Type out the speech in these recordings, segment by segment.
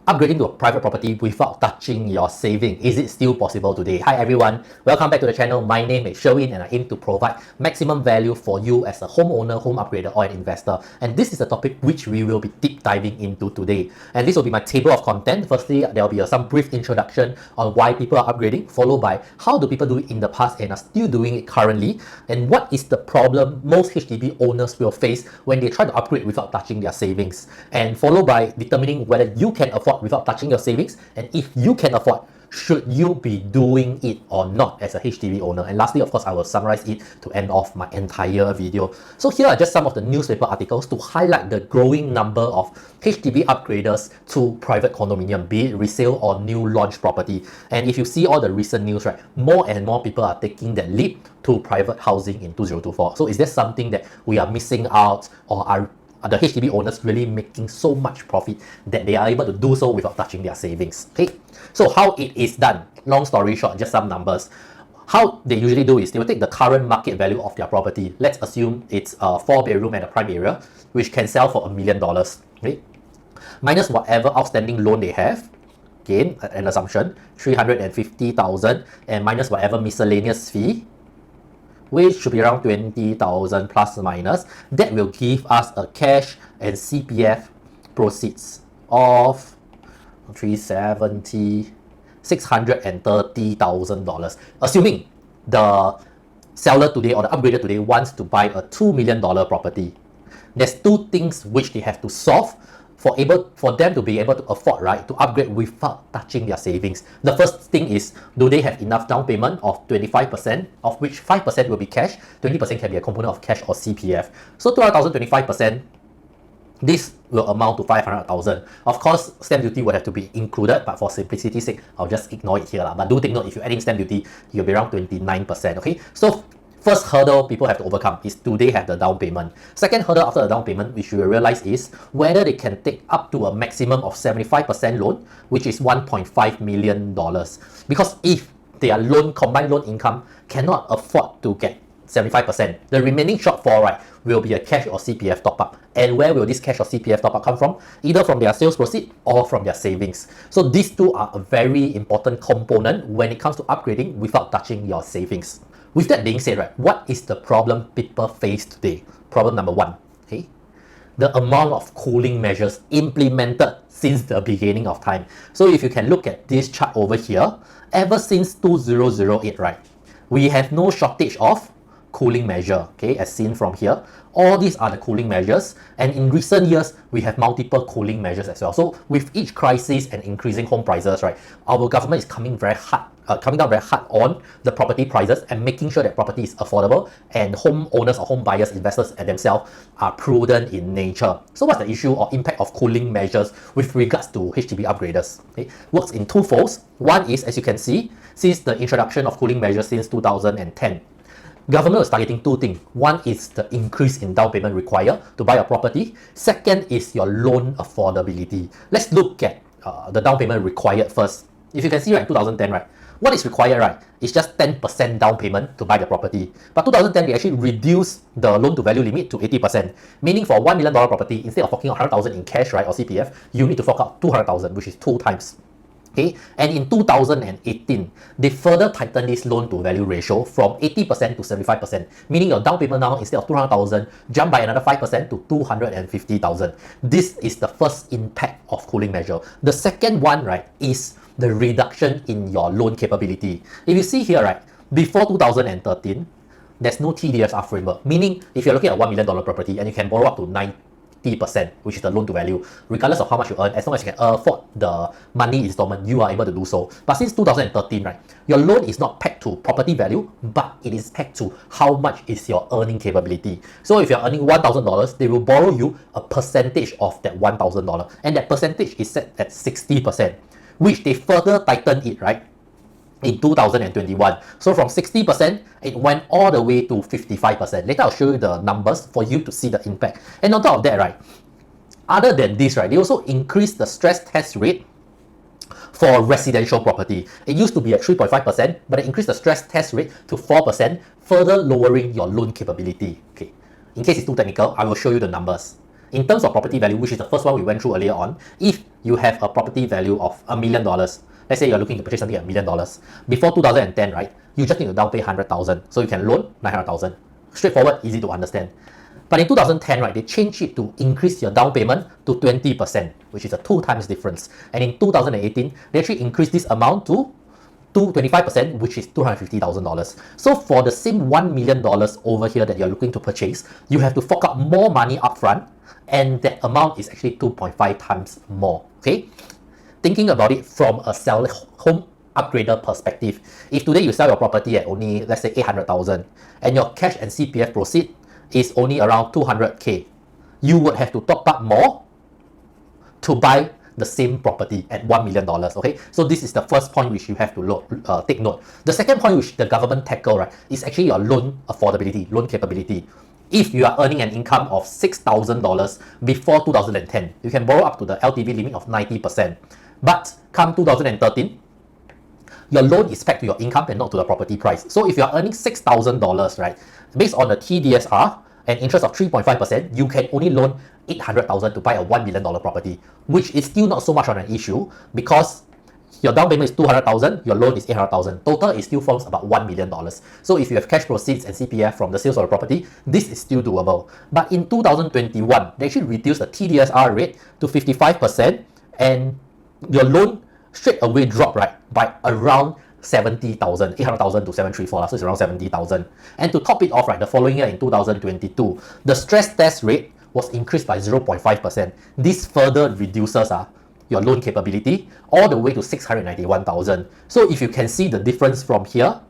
upgrading to a private property without touching your saving. Is it still possible today? Hi everyone, welcome back to the channel. My name is Sherwin and I aim to provide maximum value for you as a homeowner, home upgrader or an investor. And this is a topic which we will be deep diving into today. And this will be my table of content. Firstly, there will be some brief introduction on why people are upgrading, followed by how do people do it in the past and are still doing it currently, and what is the problem most HDB owners will face when they try to upgrade without touching their savings, and followed by determining whether you can afford without touching your savings, and if you can afford, should you be doing it or not as a HDB owner. And lastly, of course, I will summarize it to end off my entire video. So here are just some of the newspaper articles to highlight the growing number of HDB upgraders to private condominium, be it resale or new launch property. And if you see all the recent news, right, more and more people are taking that leap to private housing in 2024. So is there something that we are missing out, or are the HDB owners really making so much profit that they are able to do so without touching their savings? Okay, so how it is done, long story short, just some numbers. How they usually do is they will take the current market value of their property. Let's assume it's a 4-bedroom at a prime area, which can sell for $1 million, okay? Minus whatever outstanding loan they have, again an assumption, 350,000, and minus whatever miscellaneous fee, which should be around 20,000 plus or minus. That will give us a cash and CPF proceeds of $630,000, assuming the seller today or the upgrader today wants to buy a $2 million property. There's two things which they have to solve for them to be able to afford, right, to upgrade without touching their savings. The first thing is, do they have enough down payment of 25%, of which 5% will be cash, 20% can be a component of cash or CPF. So 200,000, 25%, this will amount to 500,000. Of course, stamp duty will have to be included, but for simplicity's sake, I'll just ignore it here. But do take note, if you're adding stamp duty, you'll be around 29%, okay? So first hurdle people have to overcome is, do they have the down payment? Second hurdle after the down payment, which you will realize, is whether they can take up to a maximum of 75% loan, which is $1.5 million. Because if their combined loan income cannot afford to get 75%, the remaining shortfall, right, will be a cash or CPF top-up. And where will this cash or CPF top-up come from? Either from their sales proceeds or from their savings. So these two are a very important component when it comes to upgrading without touching your savings. With that being said, right, what is the problem people face today? Problem number one, okay? The amount of cooling measures implemented since the beginning of time. So if you can look at this chart over here, ever since 2008, right, we have no shortage of cooling measure, okay, as seen from here. All these are the cooling measures, and in recent years we have multiple cooling measures as well. So with each crisis and increasing home prices, right, our government is coming down very hard on the property prices and making sure that property is affordable, and homeowners or home buyers, investors and themselves are prudent in nature. So what's the issue or impact of cooling measures with regards to HDB upgraders? Okay, works in two folds. One is, as you can see, since the introduction of cooling measures since 2010, government is targeting two things. One is the increase in down payment required to buy a property. Second is your loan affordability. Let's look at the down payment required first. If you can see, right, 2010, right, what is required, right, it's just 10% down payment to buy the property. But 2010, they actually reduced the loan to value limit to 80%, meaning for $1 million property, instead of forking out 100,000 in cash, right, or CPF, you need to fork out 200,000, which is 2 times. Okay, and in 2018, they further tightened this loan to value ratio from 80% to 75%, meaning your down payment now, instead of 200,000, jump by another 5% to 250,000. This is the first impact of cooling measure. The second one, right, is the reduction in your loan capability. If you see here, right, before 2013, there's no TDSR framework, meaning if you're looking at $1 million property and you can borrow up to 90%, which is the loan to value, regardless of how much you earn, as long as you can afford the money installment, you are able to do so. But since 2013, right, your loan is not pegged to property value, but it is pegged to how much is your earning capability. So if you're earning $1,000, they will borrow you a percentage of that $1,000, and that percentage is set at 60%, which they further tightened it, right, in 2021. So from 60%, it went all the way to 55%. Later, I'll show you the numbers for you to see the impact. And on top of that, right, other than this, right, they also increased the stress test rate for residential property. It used to be at 3.5%, but they increased the stress test rate to 4%, further lowering your loan capability. Okay, in case it's too technical, I will show you the numbers. In terms of property value, which is the first one we went through earlier on, if you have a property value of $1 million. Let's say you're looking to purchase something at $1 million. Before 2010, right, you just need to down pay 100,000. So you can loan 900,000. Straightforward, easy to understand. But in 2010, right, they changed it to increase your down payment to 20%, which is a 2 times difference. And in 2018, they actually increased this amount to 25%, which is $250,000. So for the same $1 million over here that you're looking to purchase, you have to fork out more money upfront, and that amount is actually 2.5 times more. Okay, thinking about it from a home upgrader perspective, if today you sell your property at only, let's say, 800,000, and your cash and CPF proceed is only around 200k, you would have to top up more to buy the same property at $1 million. Okay, so this is the first point which you have to take note. The second point which the government tackle, right, is actually your loan affordability, loan capability. If you are earning an income of $6,000 before 2010, you can borrow up to the LTV limit of 90%. But come 2013, your loan is pegged to your income and not to the property price. So if you are earning $6,000, right, based on the TDSR and interest of 3.5%, you can only loan $800,000 to buy a $1 million property, which is still not so much on an issue because your down payment is $200,000, your loan is $800,000. Total, it still forms about $1 million. So if you have cash proceeds and CPF from the sales of the property, this is still doable. But in 2021, they actually reduced the TDSR rate to 55%, and your loan straight away dropped, right, by around 70,000, 800,000 to 734, so it's around 70,000. And to top it off, right, the following year in 2022, the stress test rate was increased by 0.5%. This further reduces your loan capability all the way to 691,000. So if you can see the difference from here,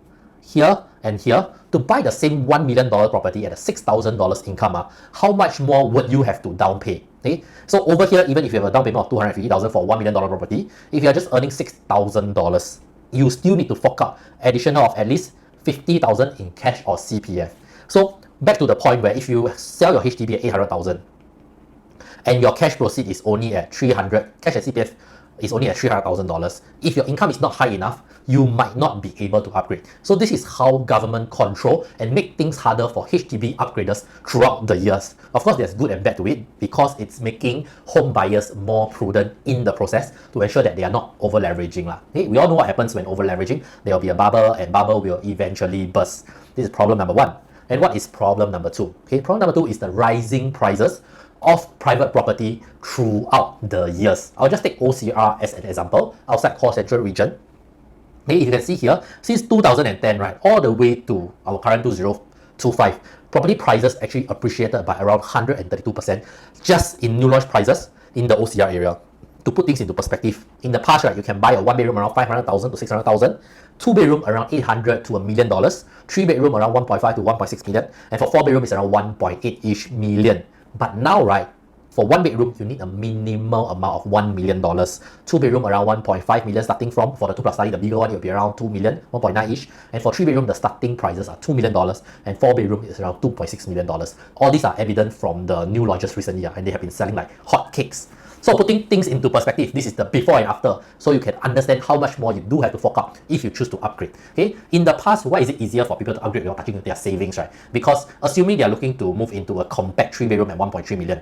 here, and here, to buy the same $1 million property at a $6,000 income, how much more would you have to down pay? Okay? So over here, even if you have a down payment of $250,000 for a $1 million property, if you are just earning $6,000, you still need to fork out additional of at least $50,000 in cash or CPF. So back to the point where if you sell your HDB at 800,000 and your cash proceed is only at 300, cash and CPF is only at $300,000. If your income is not high enough, you might not be able to upgrade. So this is how government control and make things harder for HDB upgraders throughout the years. Of course, there's good and bad to it because it's making home buyers more prudent in the process to ensure that they are not over leveraging. Okay? We all know what happens when over leveraging. There will be a bubble and bubble will eventually burst. This is problem number one. And what is problem number two? Okay, problem number two is the rising prices of private property throughout the years. I'll just take OCR as an example, outside core central region. Okay, if you can see here, since 2010, right, all the way to our current 2025, property prices actually appreciated by around 132% just in new launch prices in the OCR area. To put things into perspective, in the past, right, you can buy a 1-bedroom around 500,000 to 600,000, 2-bedroom around 800 to $1 million, 3-bedroom around 1.5 to 1.6 million, and for 4-bedroom is around 1.8-ish million. But now, right, for 1-bedroom, you need a minimal amount of $1 million. 2-bedroom around 1.5 million starting from. For the 2 plus study, the bigger one, it will be around 2 million, 1.9-ish. And for 3-bedroom, the starting prices are $2 million. And 4-bedroom is around $2.6 million. All these are evident from the new launches recently, and they have been selling like hotcakes. So putting things into perspective, this is the before and after, so you can understand how much more you do have to fork out if you choose to upgrade. Okay, in the past, why is it easier for people to upgrade without touching their savings, right? Because assuming they are looking to move into a compact 3-bedroom at 1.3 million,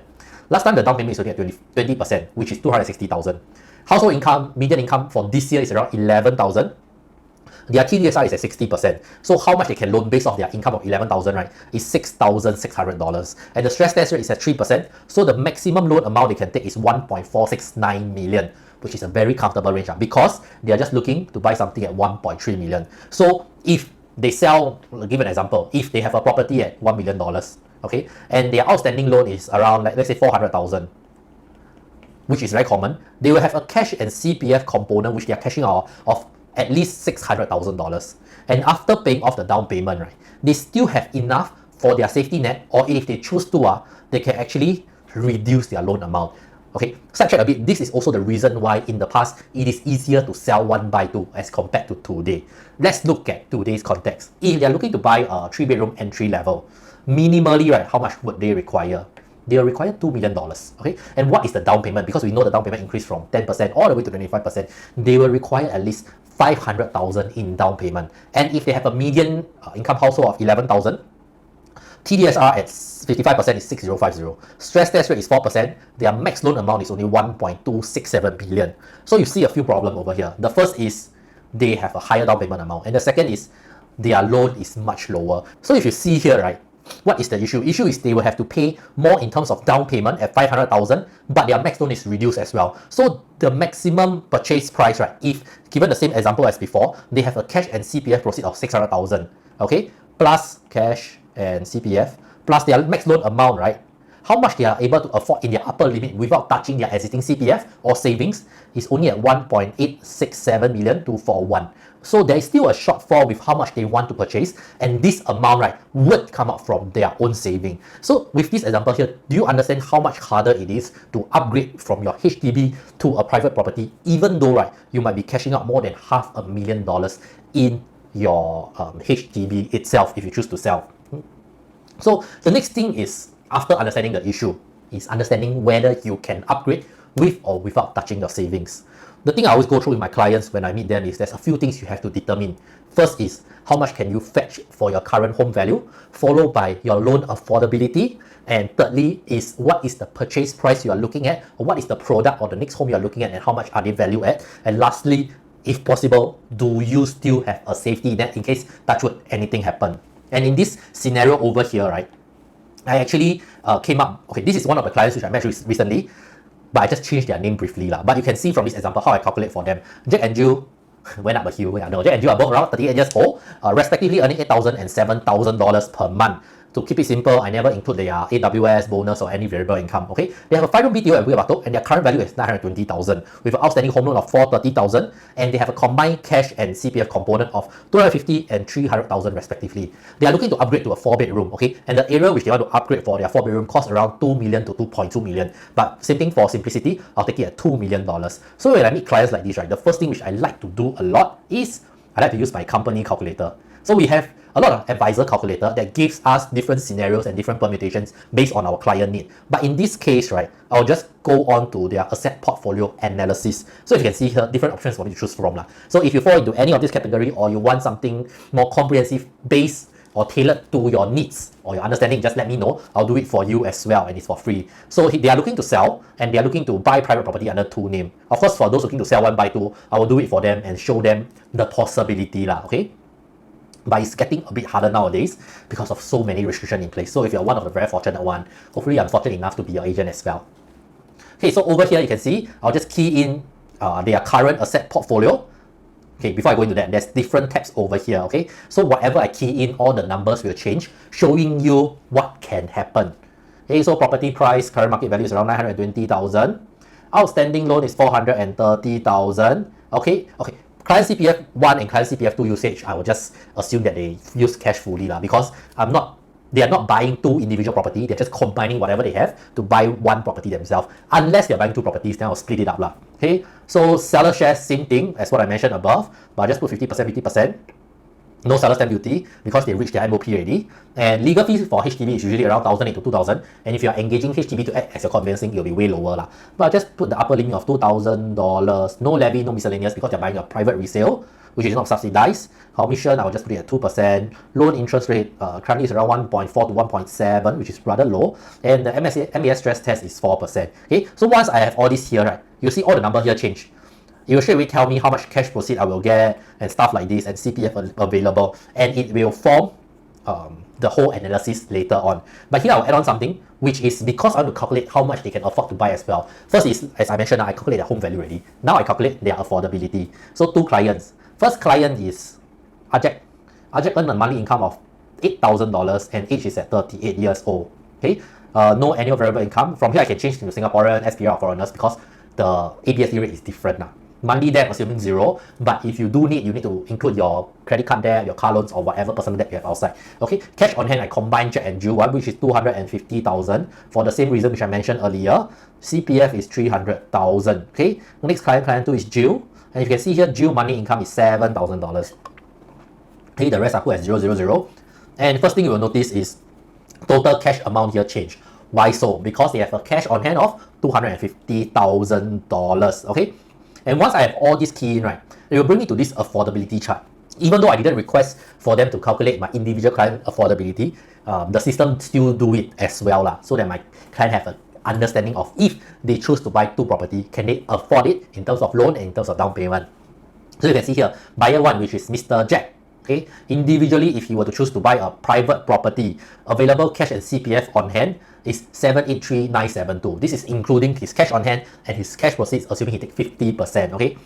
last time the down payment is only at 20%, which is 260,000. Household income, median income for this year is around 11,000. Their TDSR is at 60%. So how much they can loan based off their income of 11,000, right, is $6,600. And the stress test rate is at 3%. So the maximum loan amount they can take is 1.469 million, which is a very comfortable range because they are just looking to buy something at 1.3 million. So if they sell, I'll give an example, if they have a property at $1 million, okay, and their outstanding loan is around, like, let's say 400,000, which is very common, they will have a cash and CPF component which they are cashing out of at least $600,000. And after paying off the down payment, right, they still have enough for their safety net, or if they choose to, they can actually reduce their loan amount. Okay, sidetrack a bit, this is also the reason why in the past it is easier to sell 1 by 2 as compared to today. Let's look at today's context. If they're looking to buy a 3-bedroom entry level, minimally, right, how much would they require? They will require $2 million. Okay, and what is the down payment? Because we know the down payment increased from 10% all the way to 25%. They will require at least 500,000 in down payment. And if they have a median income household of 11,000, TDSR at 55% is 6050. Stress test rate is 4%. Their max loan amount is only 1.267 billion. So you see a few problems over here. The first is they have a higher down payment amount, and the second is their loan is much lower. So if you see here, right, what is the issue? Issue is they will have to pay more in terms of down payment at 500,000, but their max loan is reduced as well. So the maximum purchase price, right, if given the same example as before, they have a cash and CPF proceed of 600,000, okay, plus cash and CPF, plus their max loan amount, right, how much they are able to afford in their upper limit without touching their existing CPF or savings is only at 1.867 million 241. So there is still a shortfall with how much they want to purchase, and this amount, right, would come out from their own saving. So with this example here, do you understand how much harder it is to upgrade from your HDB to a private property, even though, right, you might be cashing out more than $500,000 in your HDB itself if you choose to sell. So the next thing is, after understanding the issue, is understanding whether you can upgrade with or without touching your savings. The thing I always go through with my clients when I meet them is there's a few things you have to determine. First is how much can you fetch for your current home value, followed by your loan affordability, and thirdly is what is the purchase price you are looking at, or what is the product or the next home you are looking at and how much are they valued at, and lastly, if possible, do you still have a safety net in case, touch wood, anything happen. And in this scenario over here, right, I actually came up, okay, this is one of the clients which I met recently, but I just changed their name briefly lah. But you can see from this example how I calculate for them. Jack and Jill went up a hill. Yeah, no, Jack and Jill are both around 38 years old, respectively earning $8,000 and $7,000 per month. To keep it simple, I never include their AWS bonus or any variable income. Okay, they have a 5-room BTO at Bukit Batok, and their current value is 920,000 with an outstanding home loan of 430,000, and they have a combined cash and CPF component of 250 and 300,000 respectively. They are looking to upgrade to a 4-bedroom. Okay, and the area which they want to upgrade for their 4-bedroom costs around 2 million to 2.2 million. But same thing for simplicity, I'll take it at $2 million. So when I meet clients like this, right, the first thing which I like to do a lot is I like to use my company calculator. So we have a lot of advisor calculator that gives us different scenarios and different permutations based on our client need. But in this case, right, I'll just go on to their asset portfolio analysis. So if you can see here, different options for you to choose from. So if you fall into any of this category, or you want something more comprehensive based or tailored to your needs or your understanding, just let me know. I'll do it for you as well, and it's for free. So they are looking to sell, and they are looking to buy private property under two names. Of course, for those looking to sell one by two, I will do it for them and show them the possibility lah, okay? But it's getting a bit harder nowadays because of so many restrictions in place. So if you're one of the very fortunate one, hopefully I'm fortunate enough to be your agent as well. Okay, so over here you can see, I'll just key in their current asset portfolio. Okay, before I go into that, there's different tabs over here, okay? So whatever I key in, all the numbers will change, showing you what can happen. Okay, so property price, current market value is around 920,000. Outstanding loan is 430,000. Okay. Client CPF 1 and client CPF 2 usage, I will just assume that they use cash fully lah, because they are not buying two individual property, they're just combining whatever they have to buy one property themselves. Unless they're buying two properties, then I'll split it up lah. Okay, so seller shares, same thing as what I mentioned above, but I just put 50%, 50%. No seller stamp duty because they reached their MOP already. And legal fees for HDB is usually around 1,008 to 2,000. And if you are engaging HDB to act as your conveyancing, it'll be way lower lah. But I just put the upper limit of $2,000. No levy, no miscellaneous because you're buying a private resale, which is not subsidized. Commission, I will just put it at 2%. Loan interest rate currently is around 1.4 to 1.7, which is rather low. And the MAS stress test is 4%. Okay, so once I have all this here, right, you see all the numbers here change. It will straight away tell me how much cash proceed I will get and stuff like this, and CPF available, and it will form the whole analysis later on. But here I'll add on something, which is because I want to calculate how much they can afford to buy as well. First is, as I mentioned, I calculate their home value already. Now I calculate their affordability. So two clients. First client is Ajak. Ajak earned a monthly income of $8,000 and age is at 38 years old. Okay, no annual variable income. From here I can change to Singaporean, SPR, or foreigners because the ABS rate is different now. Monthly debt assuming zero, but if you do need, you need to include your credit card debt, your car loans, or whatever personal debt you have outside. Okay, cash on hand, I combine Jack and Jill one, which is 250,000 for the same reason which I mentioned earlier. CPF is 300,000. Okay, next client 2 is Jill, and you can see here Jill monthly income is $7,000. Okay, the rest are put at 000. And first thing you will notice is total cash amount here change. Why so? Because they have a cash on hand of $250,000. Okay. And once I have all this key in, right, it will bring me to this affordability chart. Even though I didn't request for them to calculate my individual client affordability, the system still do it as well lah, so that my client have an understanding of if they choose to buy 2 property, can they afford it in terms of loan and in terms of down payment. So you can see here, buyer 1, which is Mr. Jack. Okay, individually, if you were to choose to buy a private property, available cash and CPF on hand is 783,972. This is including his cash on hand and his cash proceeds, assuming he takes 50%. Okay,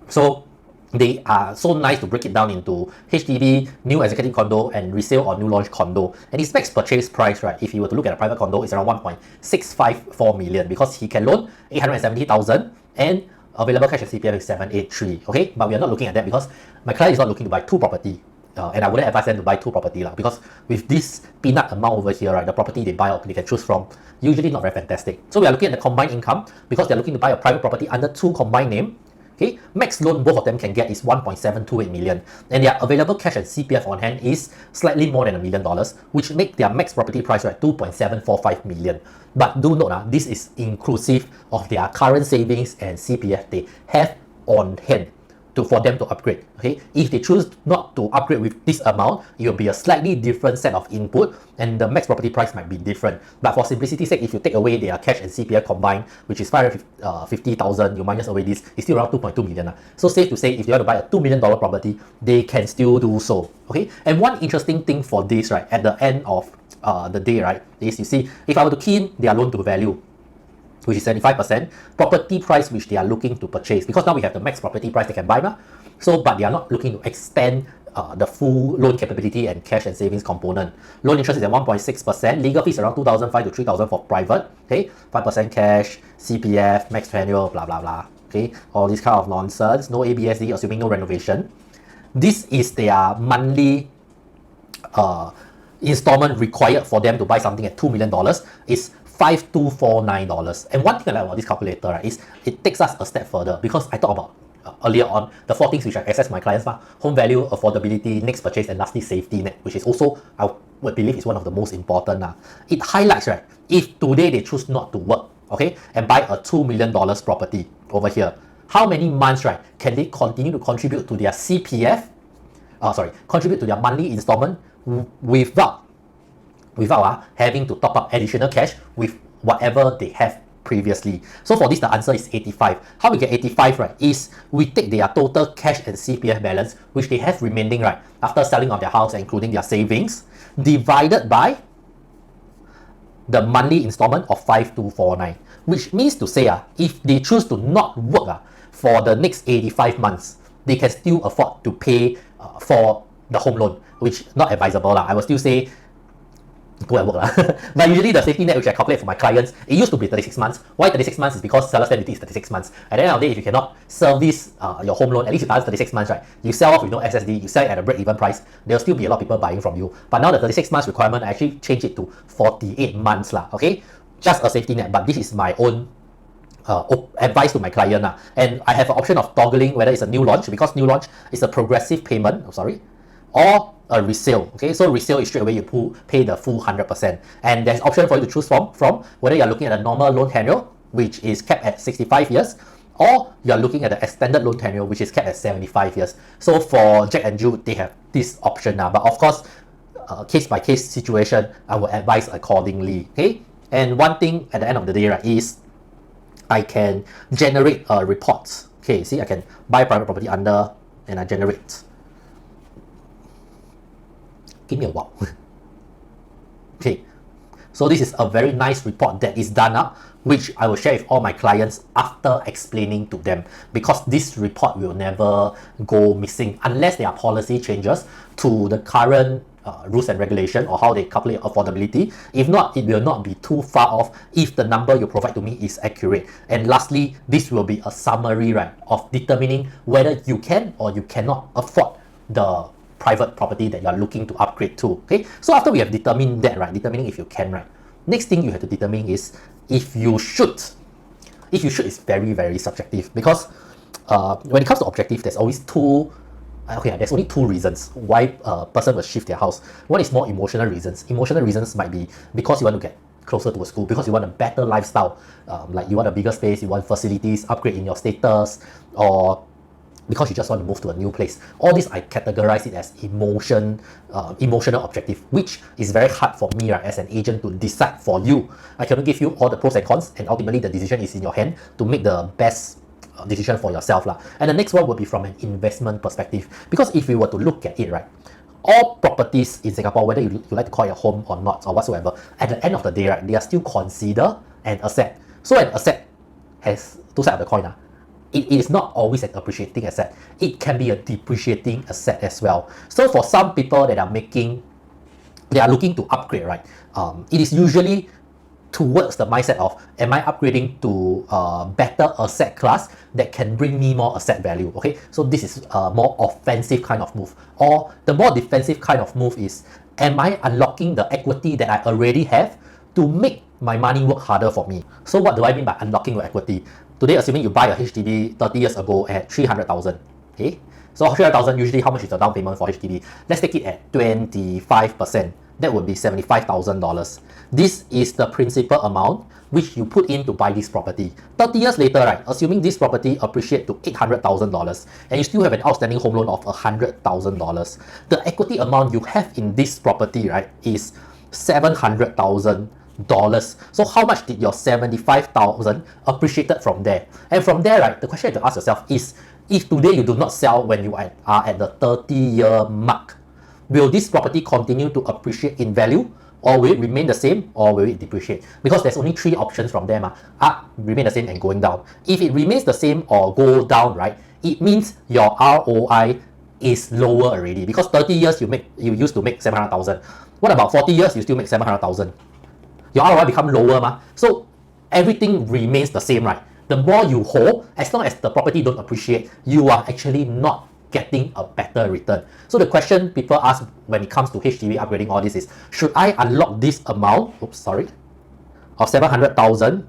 so they are so nice to break it down into HDB, new executive condo, and resale or new launch condo. And his max purchase price, right, if you were to look at a private condo, is around 1.654 million because he can loan 870,000 and available cash and CPF is 783. Okay, but we are not looking at that because my client is not looking to buy 2 property. And I wouldn't advise them to buy 2 property lah, because with this peanut amount over here, right, the property they buy or they can choose from, usually not very fantastic. So we are looking at the combined income because they're looking to buy a private property under 2 combined name. Okay, max loan both of them can get is 1.728 million, and their available cash and CPF on hand is slightly more than $1 million, which make their max property price, right, 2.745 million. But do note, this is inclusive of their current savings and CPF they have on hand for them to upgrade. Okay, if they choose not to upgrade with this amount, it will be a slightly different set of input and the max property price might be different. But for simplicity's sake, if you take away their cash and CPF combined, which is 550,000, you minus away this, it's still around 2.2 million. So safe to say, if you want to buy a $2 million property, they can still do so. Okay, and one interesting thing for this, right, at the end of the day, right, is you see, if I were to key in their loan to value, which is 75%, property price which they are looking to purchase, because now we have the max property price they can buy now. So, but they are not looking to extend the full loan capability and cash and savings component. Loan interest is at 1.6%, legal fees around 2,500 to 3,000 for private. Okay, 5% cash, CPF, max tenure, blah blah blah. Okay, all this kind of nonsense. No ABSD, assuming no renovation. This is their monthly installment required for them to buy something at $2 million is $5,249. And one thing I like about this calculator, right, is it takes us a step further, because I talked about earlier on the 4 things which I assess my clients: home value, affordability, next purchase, and lastly safety net, which is also, I would believe, is one of the most important. It highlights, right, if today they choose not to work, okay, and buy a $2 million property over here, how many months, right, can they continue to contribute to their CPF, contribute to their monthly installment without having to top up additional cash with whatever they have previously. So for this, the answer is 85. How we get 85, right, is we take their total cash and CPF balance, which they have remaining, right, after selling of their house, including their savings, divided by the monthly installment of 5,249, which means to say, if they choose to not work for the next 85 months, they can still afford to pay for the home loan, which not advisable. I will still say go and work. But usually the safety net which I calculate for my clients, it used to be 36 months. Why 36 months is because seller stamp duty is 36 months. At the end of the day, if you cannot service your home loan, at least you balance 36 months, right? You sell off with no SSD, you sell it at a break-even price, there'll still be a lot of people buying from you. But now the 36 months requirement, I actually change it to 48 months. Okay? Just a safety net, but this is my own advice to my client. And I have an option of toggling whether it's a new launch, because new launch is a progressive payment, or a resale. Okay, so resale is straight away you pay the full 100%, and there's option for you to choose from whether you're looking at a normal loan tenure, which is capped at 65 years, or you're looking at the extended loan tenure, which is capped at 75 years. So for Jack and Jill, they have this option now, but of course, case by case situation, I will advise accordingly. Okay, and one thing at the end of the day, right, is I can generate reports. Okay, see, I can buy private property under, and I generate. Give me a while. Okay, so this is a very nice report that is done up, which I will share with all my clients after explaining to them, because this report will never go missing unless their policy changes to the current rules and regulation or how they calculate affordability. If not, it will not be too far off if the number you provide to me is accurate. And lastly, this will be a summary, right, of determining whether you can or you cannot afford the private property that you are looking to upgrade to. Okay, so after we have determined that, right, determining if you can, right, next thing you have to determine is if you should. If you should is very, very subjective, because when it comes to objective, there's always there's only 2 reasons why a person will shift their house. One is more emotional reasons. Emotional reasons might be because you want to get closer to a school, because you want a better lifestyle, like you want a bigger space, you want facilities, upgrade in your status, or because you just want to move to a new place. All this I categorize it as emotional objective, which is very hard for me, right, as an agent to decide for you. I cannot give you all the pros and cons, and ultimately the decision is in your hand to make the best decision for yourself lah. And the next one will be from an investment perspective, because if we were to look at it, right, all properties in Singapore, whether you like to call it a home or not or whatsoever, at the end of the day, right, they are still considered an asset. So an asset has two sides of the coin. It is not always an appreciating asset. It can be a depreciating asset as well. So for some people that are looking to upgrade, right, it is usually towards the mindset of, am I upgrading to a better asset class that can bring me more asset value? Okay, so this is a more offensive kind of move. Or the more defensive kind of move is, am I unlocking the equity that I already have to make my money work harder for me? So what do I mean by unlocking your equity? Today, assuming you buy a HDB 30 years ago at 300,000, okay? So 300,000, usually how much is the down payment for HDB? Let's take it at 25%. That would be $75,000. This is the principal amount which you put in to buy this property. 30 years later, right, assuming this property appreciate to $800,000 and you still have an outstanding home loan of $100,000, the equity amount you have in this property, right, is $700,000. So how much did your 75,000 appreciated from there? And from there, right, the question you have to ask yourself is, if today you do not sell when you are at the 30-year mark, will this property continue to appreciate in value, or will it remain the same, or will it depreciate? Because there's only three options from there, up, remain the same, and going down. If it remains the same or go down, right, it means your ROI is lower already, because 30 years you used to make 700,000. What about 40 years you still make 700,000? Your ROI become lower, so everything remains the same, right? The more you hold, as long as the property don't appreciate, you are actually not getting a better return. So the question people ask when it comes to HDB upgrading all this is, should I unlock this amount, of 700,000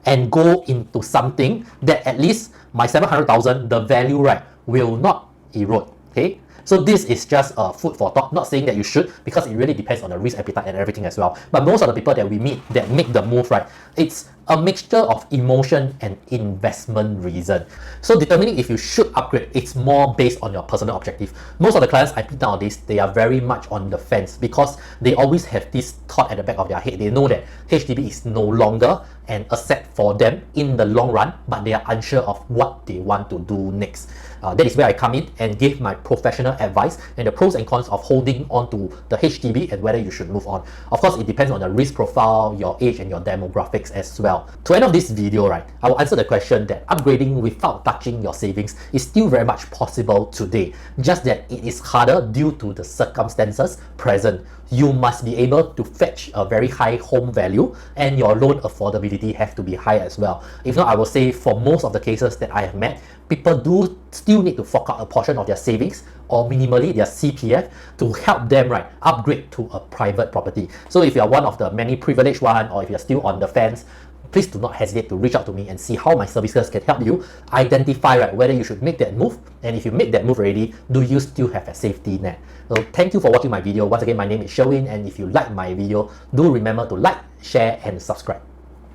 and go into something that at least my 700,000, the value, right, will not erode, okay? So this is just food for thought, not saying that you should, because it really depends on the risk appetite and everything as well. But most of the people that we meet that make the move, right, it's a mixture of emotion and investment reason. So determining if you should upgrade, it's more based on your personal objective. Most of the clients I meet nowadays, they are very much on the fence because they always have this thought at the back of their head. They know that HDB is no longer an asset for them in the long run, but they are unsure of what they want to do next. That is where I come in and give my professional advice and the pros and cons of holding on to the HDB and whether you should move on. Of course, it depends on the risk profile, your age, and your demographics as well. To end of this video, right, I will answer the question that upgrading without touching your savings is still very much possible today, just that it is harder due to the circumstances present. You must be able to fetch a very high home value, and your loan affordability have to be high as well. If not, I will say for most of the cases that I have met, people do still need to fork out a portion of their savings or minimally their CPF to help them, right, upgrade to a private property. So if you are one of the many privileged one, or if you're still on the fence, please do not hesitate to reach out to me and see how my services can help you identify, right, whether you should make that move, and if you make that move already, do you still have a safety net? So thank you for watching my video. Once again, my name is Sherwin, and if you like my video, do remember to like, share, and subscribe.